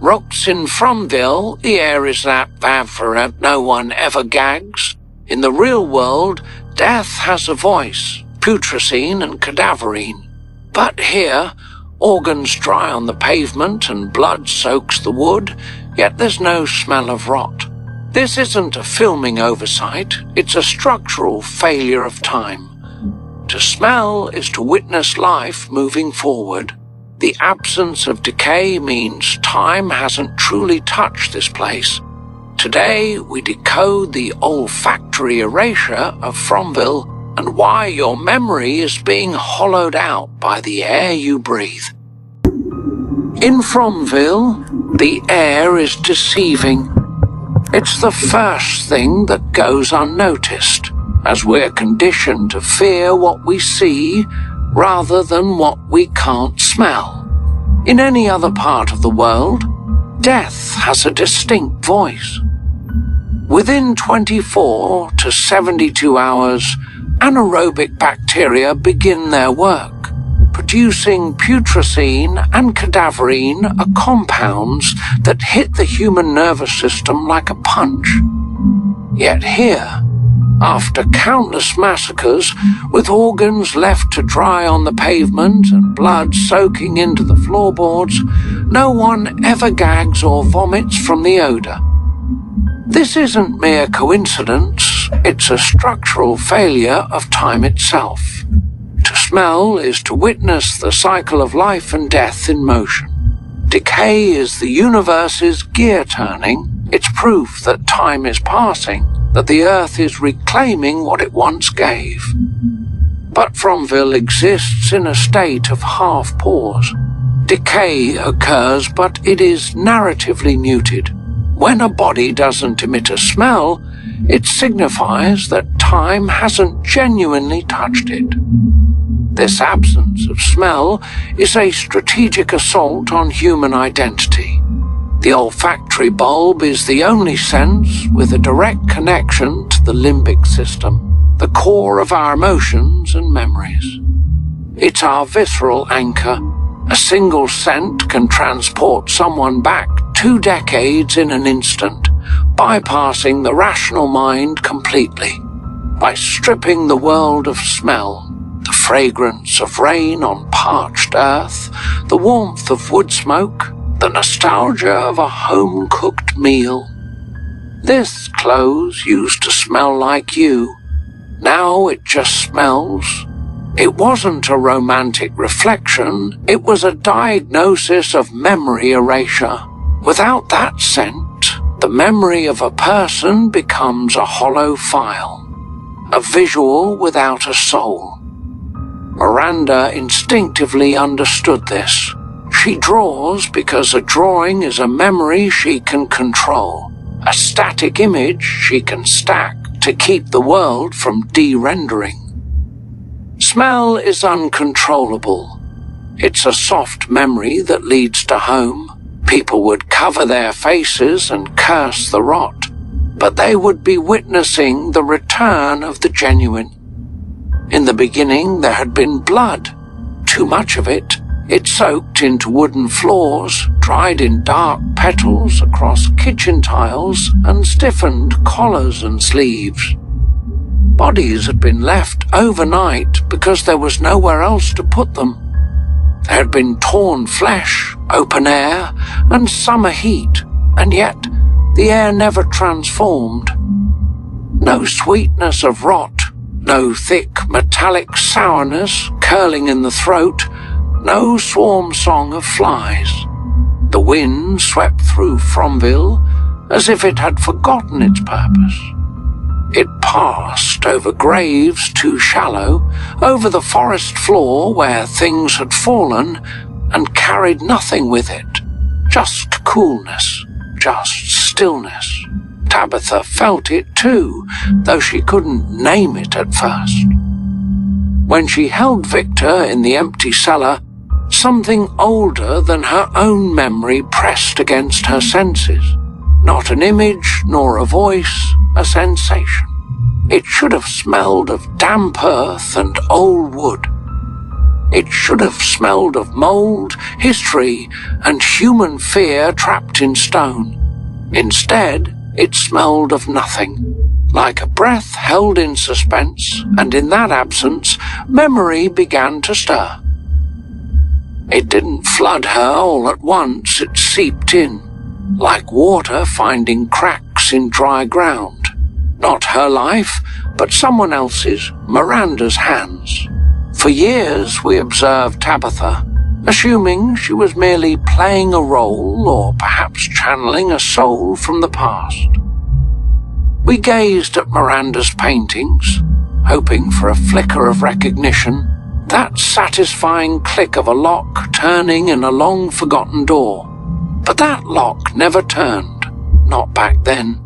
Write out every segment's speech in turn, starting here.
Rocks in Fromville, the air is that vaporant no one ever gags. In the real world, death has a voice, putrescine and cadaverine. But here, organs dry on the pavement and blood soaks the wood, yet there's no smell of rot. This isn't a filming oversight, it's a structural failure of time. To smell is to witness life moving forward. The absence of decay means time hasn't truly touched this place. Today, we decode the olfactory erasure of Fromville and why your memory is being hollowed out by the air you breathe. In Fromville, the air is deceiving. It's the first thing that goes unnoticed, as we're conditioned to fear what we see rather than what we can't smell. In any other part of the world, death has a distinct voice. Within 24 to 72 hours, anaerobic bacteria begin their work. Producing putrescine and cadaverine are compounds that hit the human nervous system like a punch. Yet here, after countless massacres, with organs left to dry on the pavement and blood soaking into the floorboards, no one ever gags or vomits from the odor. This isn't mere coincidence, it's a structural failure of time itself. To smell is to witness the cycle of life and death in motion. Decay is the universe's gear turning. It's proof that time is passing, that the earth is reclaiming what it once gave. But Fromville exists in a state of half-pause. Decay occurs, but it is narratively muted. When a body doesn't emit a smell, it signifies that time hasn't genuinely touched it. This absence of smell is a strategic assault on human identity. The olfactory bulb is the only sense with a direct connection to the limbic system, the core of our emotions and memories. It's our visceral anchor. A single scent can transport someone back 2 decades in an instant, bypassing the rational mind completely. By stripping the world of smell, the fragrance of rain on parched earth, the warmth of wood smoke, the nostalgia of a home-cooked meal. This clothes used to smell like you. Now it just smells. It wasn't a romantic reflection, it was a diagnosis of memory erasure. Without that scent, the memory of a person becomes a hollow file, a visual without a soul. Miranda instinctively understood this. She draws because a drawing is a memory she can control, a static image she can stack to keep the world from de-rendering. Smell is uncontrollable. It's a soft memory that leads to home. People would cover their faces and curse the rot, but they would be witnessing the return of the genuine. In the beginning, there had been blood. Too much of it. It soaked into wooden floors, dried in dark petals across kitchen tiles, and stiffened collars and sleeves. Bodies had been left overnight because there was nowhere else to put them. There had been torn flesh, open air, and summer heat, and yet the air never transformed. No sweetness of rot, no thick metallic sourness curling in the throat, no swarm song of flies. The wind swept through Fromville as if it had forgotten its purpose. It passed over graves too shallow, over the forest floor where things had fallen, and carried nothing with it. Just coolness, just stillness. Tabitha felt it too, though she couldn't name it at first. When she held Victor in the empty cellar, something older than her own memory pressed against her senses. Not an image nor a voice, a sensation. It should have smelled of damp earth and old wood. It should have smelled of mold, history, and human fear trapped in stone. Instead, it smelled of nothing, like a breath held in suspense, and in that absence, memory began to stir. It didn't flood her all at once, it seeped in, like water finding cracks in dry ground. Not her life, but someone else's, Miranda's hands. For years we observed Tabitha, assuming she was merely playing a role or perhaps channeling a soul from the past. We gazed at Miranda's paintings, hoping for a flicker of recognition, that satisfying click of a lock turning in a long-forgotten door. But that lock never turned, not back then.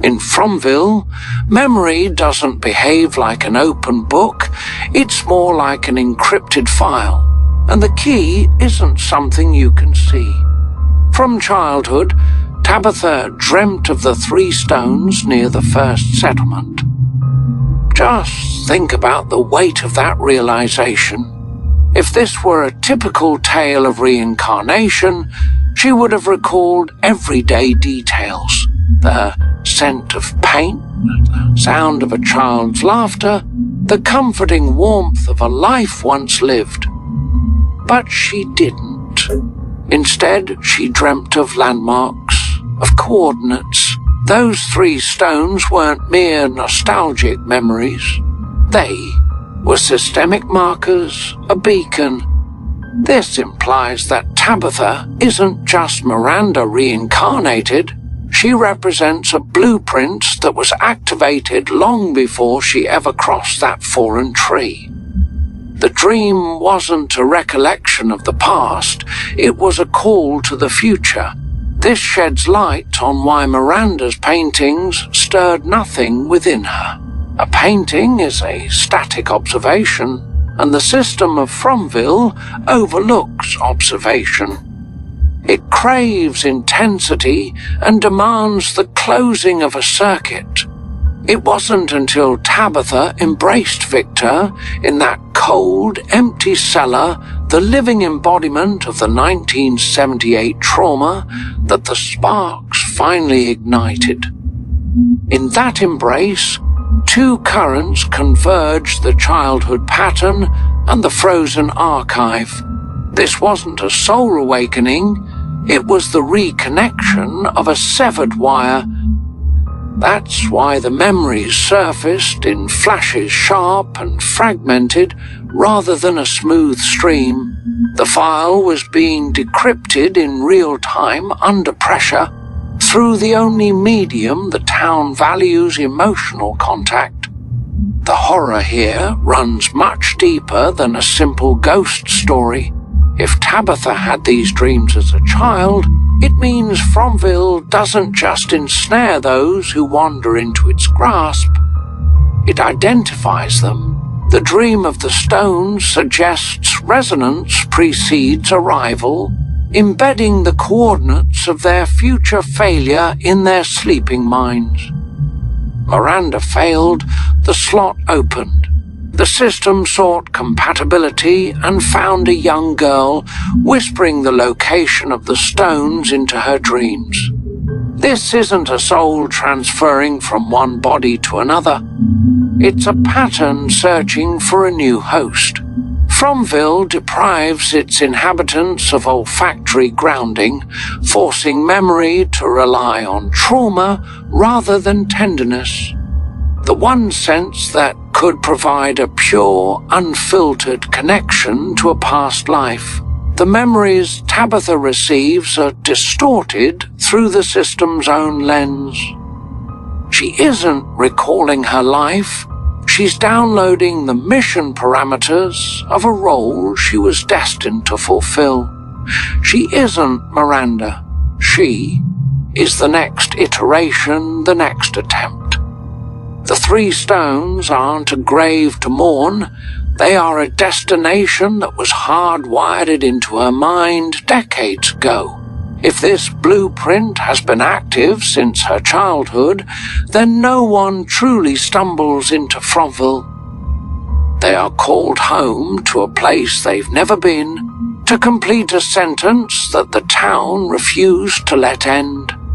In Fromville, memory doesn't behave like an open book, it's more like an encrypted file, and the key isn't something you can see. From childhood, Tabitha dreamt of the 3 stones near the first settlement. Just think about the weight of that realization. If this were a typical tale of reincarnation, she would have recalled everyday details. The scent of paint, the sound of a child's laughter, the comforting warmth of a life once lived. But she didn't. Instead, she dreamt of landmarks, of coordinates. Those 3 stones weren't mere nostalgic memories. They were systemic markers, a beacon. This implies that Tabitha isn't just Miranda reincarnated. She represents a blueprint that was activated long before she ever crossed that fallen tree. The dream wasn't a recollection of the past, it was a call to the future. This sheds light on why Miranda's paintings stirred nothing within her. A painting is a static observation, and the system of Fromville overlooks observation. It craves intensity and demands the closing of a circuit. It wasn't until Tabitha embraced Victor in that cold, empty cellar, the living embodiment of the 1978 trauma, that the sparks finally ignited. In that embrace, 2 currents converged: the childhood pattern and the frozen archive. This wasn't a soul awakening, it was the reconnection of a severed wire. That's why the memories surfaced in flashes, sharp and fragmented, rather than a smooth stream. The file was being decrypted in real time under pressure, through the only medium the town values: emotional contact. The horror here runs much deeper than a simple ghost story. If Tabitha had these dreams as a child, it means Fromville doesn't just ensnare those who wander into its grasp. It identifies them. The dream of the stones suggests resonance precedes arrival, embedding the coordinates of their future failure in their sleeping minds. Miranda failed, the slot opened. The system sought compatibility and found a young girl, whispering the location of the stones into her dreams. This isn't a soul transferring from one body to another. It's a pattern searching for a new host. Fromville deprives its inhabitants of olfactory grounding, forcing memory to rely on trauma rather than tenderness. The one sense that could provide a pure, unfiltered connection to a past life. The memories Tabitha receives are distorted through the system's own lens. She isn't recalling her life, she's downloading the mission parameters of a role she was destined to fulfill. She isn't Miranda, she is the next iteration, the next attempt. The 3 stones aren't a grave to mourn, they are a destination that was hardwired into her mind decades ago. If this blueprint has been active since her childhood, then no one truly stumbles into Fromville. They are called home to a place they've never been, to complete a sentence that the town refused to let end.